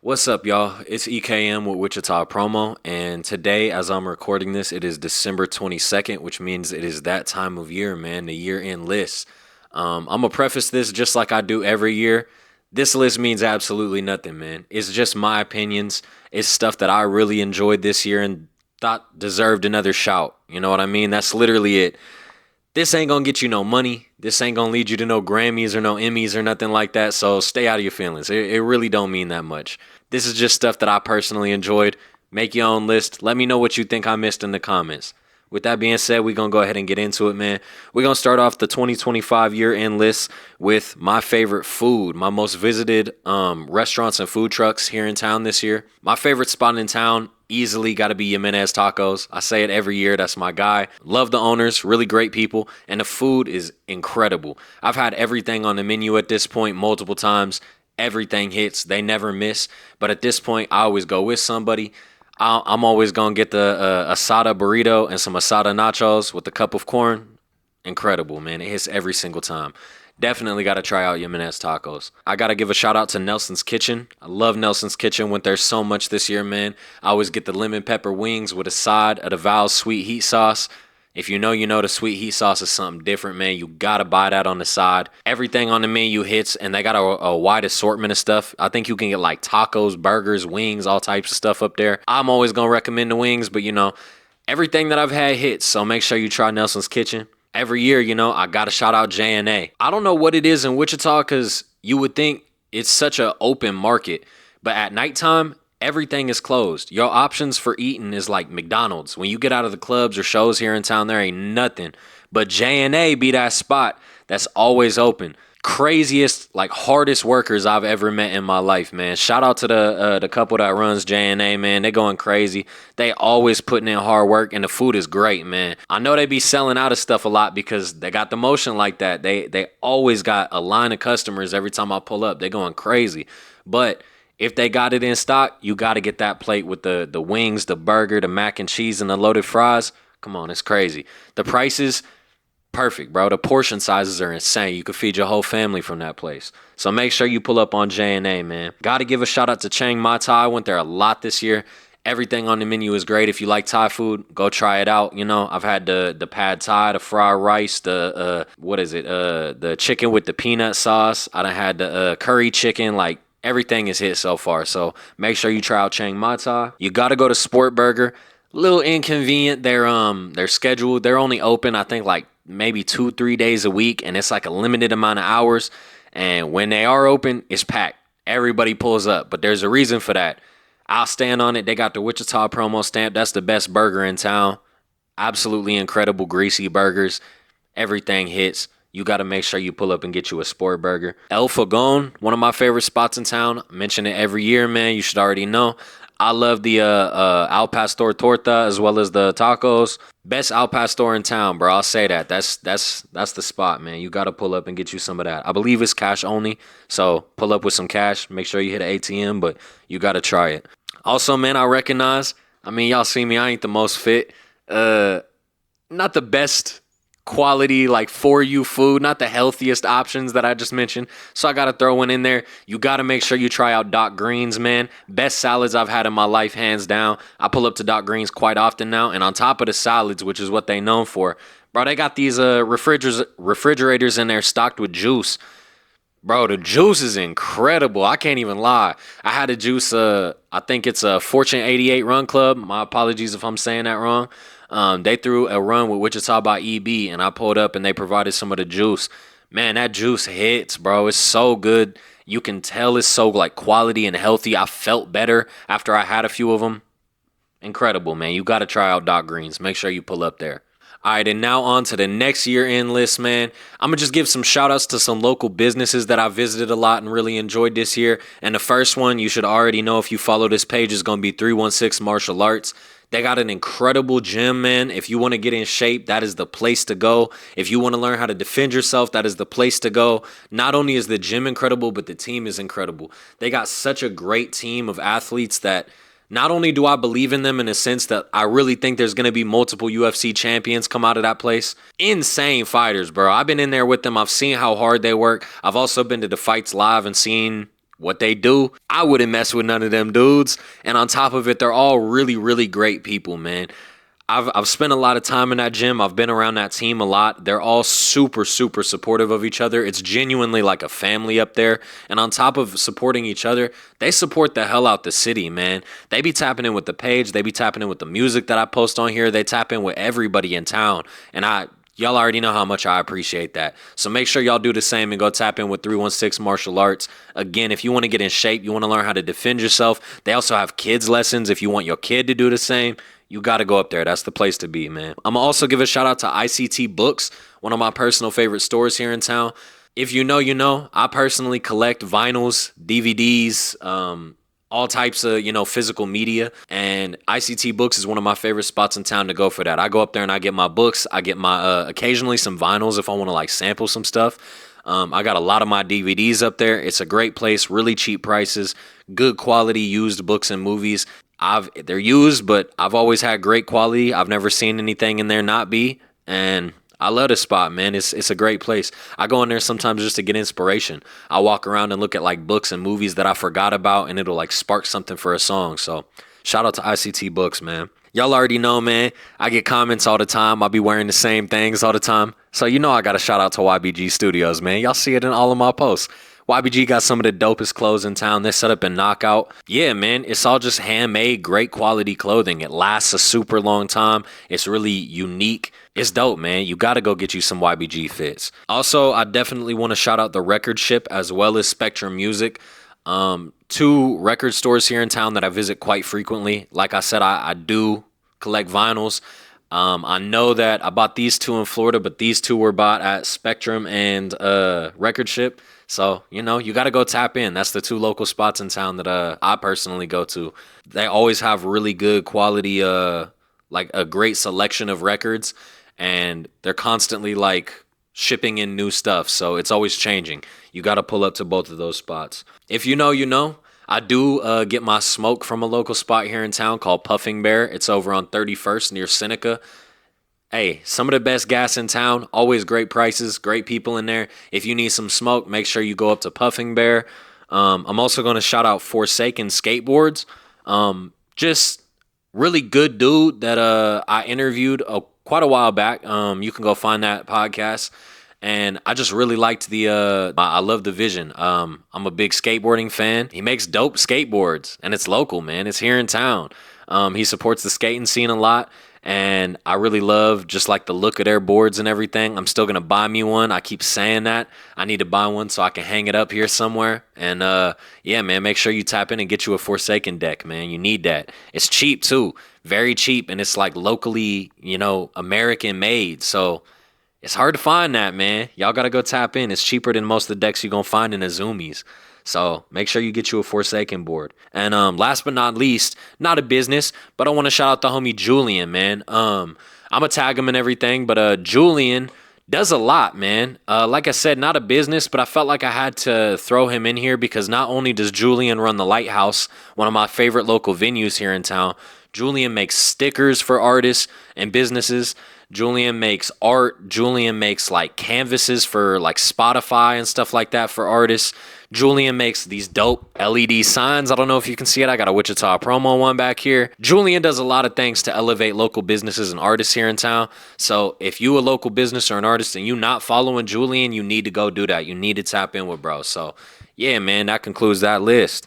What's up, y'all? It's EKM with Wichita Promo, and today, as I'm recording this, it is December 22nd, which means it is that time of year, man, the year-end list. I'm gonna preface this just like I do every year. This list means absolutely nothing, man. It's just my opinions. It's stuff that I really enjoyed this year and thought deserved another shout. You know what I mean? That's literally it. This ain't gonna get you no money. This ain't gonna lead you to no Grammys or no Emmys or nothing like that. So stay out of your feelings. It really don't mean that much. This is just stuff that I personally enjoyed. Make your own list. Let me know what you think I missed in the comments. With that being said, we're gonna go ahead and get into it, man. We're gonna start off the 2025 year-end list with my favorite food, my most visited restaurants and food trucks here in town this year. My favorite spot in town easily got to be Jimenez Tacos. I say it every year. That's my guy. Love the owners. Really great people. And the food is incredible. I've had everything on the menu at this point multiple times. Everything hits. They never miss. But at this point, I always go with somebody. I'm always going to get the asada burrito and some asada nachos with a cup of corn. Incredible, man. It hits every single time. Definitely got to try out Jimenez Tacos. I got to give a shout out to Nelson's Kitchen. I love Nelson's Kitchen. Went there so much this year, man. I always get the lemon pepper wings with a side of the Val's sweet heat sauce. If you know, you know the sweet heat sauce is something different, man. You got to buy that on the side. Everything on the menu hits, and they got a wide assortment of stuff. I think you can get like tacos, burgers, wings, all types of stuff up there. I'm always going to recommend the wings, but everything that I've had hits, so make sure you try Nelson's Kitchen. Every year, I got to shout out J&A. I don't know what it is in Wichita because you would think it's such an open market. But at nighttime, everything is closed. Your options for eating is like McDonald's. When you get out of the clubs or shows here in town, there ain't nothing. But J&A be that spot that's always open. Craziest, like hardest workers I've ever met in my life, man. Shout out to the couple that runs J&A, man. They going crazy. They always putting in hard work, and the food is great, man. I know they be selling out of stuff a lot because they got the motion like that. They always got a line of customers every time I pull up. They going crazy. But if they got it in stock, you got to get that plate with the wings, the burger, the mac and cheese, and the loaded fries. Come on, it's crazy. The prices, perfect, bro. The portion sizes are insane. You could feed your whole family from that place. So make sure you pull up on J&A, man. Got to give a shout out to Chiang Mai Thai. I went there a lot this year. Everything on the menu is great. If you like Thai food, go try it out. I've had the pad Thai, the fried rice, the chicken with the peanut sauce. I done had the curry chicken. Like, everything is hit so far. So make sure you try out Chiang Mai Thai. You got to go to Sport Burger. Little inconvenient. They're scheduled. They're only open, I think, like maybe 2-3 days a week, and it's like a limited amount of hours. And when they are open, it's packed. Everybody pulls up, but there's a reason for that. I'll stand on it. They got the WichitaPromo stamp. That's the best burger in town. Absolutely incredible, greasy burgers. Everything hits. You got to make sure you pull up and get you a sport burger. El Fogon, one of my favorite spots in town. I mention it every year, man. You should already know. I love the al pastor torta as well as the tacos. Best al pastor in town, bro. I'll say that. That's the spot, man. You got to pull up and get you some of that. I believe it's cash only, so pull up with some cash. Make sure you hit an ATM, but you got to try it. Also, man, I recognize, y'all see me, I ain't the most fit. Not the best quality, like, for you food, not the healthiest options that I just mentioned. So I got to throw one in there. You got to make sure you try out Doc Green's, man. Best salads I've had in my life, hands down. I pull up to Doc Green's quite often now. And on top of the salads, which is what they known for, bro, they got these refrigerators in there stocked with juice. Bro, the juice is incredible. I can't even lie. I had a juice, I think it's a Fortune 88 Run Club. My apologies if I'm saying that wrong. They threw a run with Wichita by EB, and I pulled up and they provided some of the juice. Man, that juice hits, bro. It's so good. You can tell it's so like quality and healthy. I felt better after I had a few of them. Incredible, man. You got to try out Doc Green's. Make sure you pull up there. All right, and now on to the next year-end list, man. I'm going to just give some shout-outs to some local businesses that I visited a lot and really enjoyed this year. And the first one, you should already know if you follow this page, is going to be 316 Martial Arts. They got an incredible gym, man. If you want to get in shape, that is the place to go. If you want to learn how to defend yourself, that is the place to go. Not only is the gym incredible, but the team is incredible. They got such a great team of athletes that not only do I believe in them in a sense that I really think there's going to be multiple UFC champions come out of that place. Insane fighters, bro. I've been in there with them. I've seen how hard they work. I've also been to the fights live and seen what they do, I wouldn't mess with none of them dudes. And on top of it, they're all really, really great people, man. I've spent a lot of time in that gym. I've been around that team a lot. They're all super, super supportive of each other. It's genuinely like a family up there. And on top of supporting each other, they support the hell out the city, man. They be tapping in with the page. They be tapping in with the music that I post on here. They tap in with everybody in town. And y'all already know how much I appreciate that. So make sure y'all do the same and go tap in with 316 Martial Arts. Again, if you want to get in shape, you want to learn how to defend yourself, they also have kids lessons if you want your kid to do the same. You got to go up there. That's the place to be, man. I'm going to also give a shout out to ICTBooks, one of my personal favorite stores here in town. If you know, you know. I personally collect vinyls, DVDs, all types of, physical media. And ICTBooks is one of my favorite spots in town to go for that. I go up there and I get my books. I get my occasionally some vinyls if I want to like sample some stuff. I got a lot of my DVDs up there. It's a great place, really cheap prices, good quality used books and movies. They're used, but I've always had great quality. I've never seen anything in there not be. And I love this spot, man. It's a great place. I go in there sometimes just to get inspiration. I walk around and look at like books and movies that I forgot about, and it'll like spark something for a song. So shout out to ICTBooks, man. Y'all already know, man. I get comments all the time. I'll be wearing the same things all the time. So I got to shout out to YBG Studios, man. Y'all see it in all of my posts. YBG got some of the dopest clothes in town. They're set up in Knockout. Yeah, man, it's all just handmade, great quality clothing. It lasts a super long time. It's really unique. It's dope, man. You got to go get you some YBG fits. Also, I definitely want to shout out the Record Ship as well as Spektrum Muzik. Two record stores here in town that I visit quite frequently. Like I said, I do collect vinyls. I know that I bought these two in Florida, but these two were bought at Spektrum and Record Ship. So, you got to go tap in. That's the two local spots in town that I personally go to. They always have really good quality, like a great selection of records, and they're constantly like shipping in new stuff. So it's always changing. You got to pull up to both of those spots. If you know, you know. I do get my smoke from a local spot here in town called Puffing Bear. It's over on 31st near Seneca. Hey, some of the best gas in town, always great prices, great people in there. If you need some smoke, make sure you go up to Puffing Bear. I'm also going to shout out Forsaken Skateboards. Just really good dude that I interviewed quite a while back. You can go find that podcast. And I just really liked I love the vision. I'm a big skateboarding fan. He makes dope skateboards, and it's local, man. It's here in town. He supports the skating scene a lot. And I really love just like the look of their boards and everything. I'm still going to buy me one. I keep saying that. I need to buy one so I can hang it up here somewhere. And yeah, man, make sure you tap in and get you a Forsaken deck, man. You need that. It's cheap too. Very cheap. And it's like locally, American made. So it's hard to find that, man. Y'all got to go tap in. It's cheaper than most of the decks you're going to find in Azumi's. So make sure you get you a Forsaken board. And last but not least, not a business, but I want to shout out the homie Julian, man. I'm going to tag him and everything, but Julian does a lot, man. Like I said, not a business, but I felt like I had to throw him in here because not only does Julian run the Lighthouse, one of my favorite local venues here in town, Julian makes stickers for artists and businesses. Julian makes art. Julian makes like canvases for like Spotify and stuff like that for artists. Julian makes these dope LED signs. I don't know if you can see it. I got a Wichita Promo one back here. Julian does a lot of things to elevate local businesses and artists here in town. So if you a local business or an artist and you not following Julian, you need to go do that. You need to tap in with bro. So yeah, man, that concludes that list.